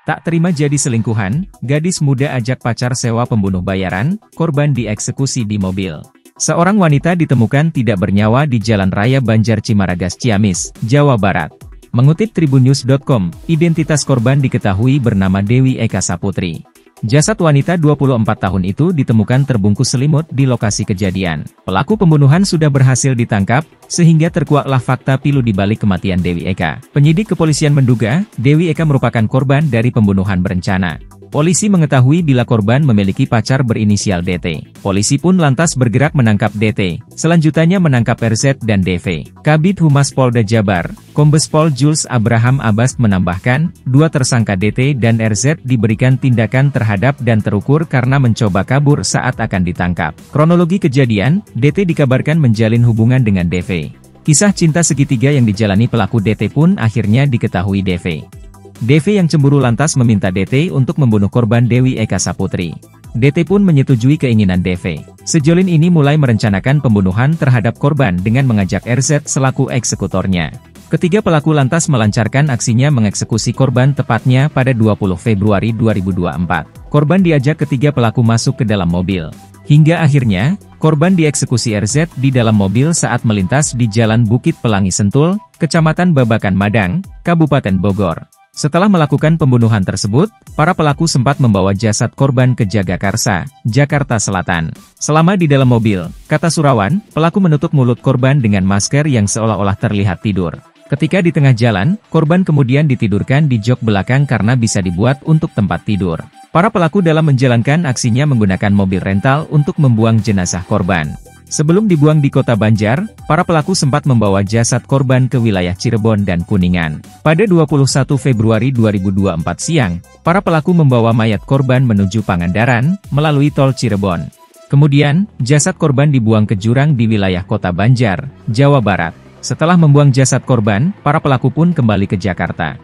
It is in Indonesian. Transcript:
Tak terima jadi selingkuhan, gadis muda ajak pacar sewa pembunuh bayaran, korban dieksekusi di mobil. Seorang wanita ditemukan tidak bernyawa di Jalan Raya Banjar Cimaragas Ciamis, Jawa Barat. Mengutip tribunnews.com, identitas korban diketahui bernama Dewi Eka Saputri. Jasad wanita 24 tahun itu ditemukan terbungkus selimut di lokasi kejadian. Pelaku pembunuhan sudah berhasil ditangkap, sehingga terkuaklah fakta pilu di balik kematian Dewi Eka. Penyidik kepolisian menduga, Dewi Eka merupakan korban dari pembunuhan berencana. Polisi mengetahui bila korban memiliki pacar berinisial DT. Polisi pun lantas bergerak menangkap DT. Selanjutnya menangkap RZ dan DV. Kabid Humas Polda Jabar, Kombes Pol Jules Abraham Abbas menambahkan, dua tersangka DT dan RZ diberikan tindakan terhadap dan terukur karena mencoba kabur saat akan ditangkap. Kronologi kejadian, DT dikabarkan menjalin hubungan dengan DV. Kisah cinta segitiga yang dijalani pelaku DT pun akhirnya diketahui DV. DV yang cemburu lantas meminta DT untuk membunuh korban Dewi Eka Saputri. DT pun menyetujui keinginan DV. Sejolin ini mulai merencanakan pembunuhan terhadap korban dengan mengajak RZ selaku eksekutornya. Ketiga pelaku lantas melancarkan aksinya mengeksekusi korban tepatnya pada 20 Februari 2024. Korban diajak ketiga pelaku masuk ke dalam mobil. Hingga akhirnya, korban dieksekusi RZ di dalam mobil saat melintas di Jalan Bukit Pelangi Sentul, Kecamatan Babakan Madang, Kabupaten Bogor. Setelah melakukan pembunuhan tersebut, para pelaku sempat membawa jasad korban ke Jagakarsa, Jakarta Selatan. Selama di dalam mobil, kata Surawan, pelaku menutup mulut korban dengan masker yang seolah-olah terlihat tidur. Ketika di tengah jalan, korban kemudian ditidurkan di jok belakang karena bisa dibuat untuk tempat tidur. Para pelaku dalam menjalankan aksinya menggunakan mobil rental untuk membuang jenazah korban. Sebelum dibuang di kota Banjar, para pelaku sempat membawa jasad korban ke wilayah Cirebon dan Kuningan. Pada 21 Februari 2024 siang, para pelaku membawa mayat korban menuju Pangandaran, melalui tol Cirebon. Kemudian, jasad korban dibuang ke jurang di wilayah kota Banjar, Jawa Barat. Setelah membuang jasad korban, para pelaku pun kembali ke Jakarta.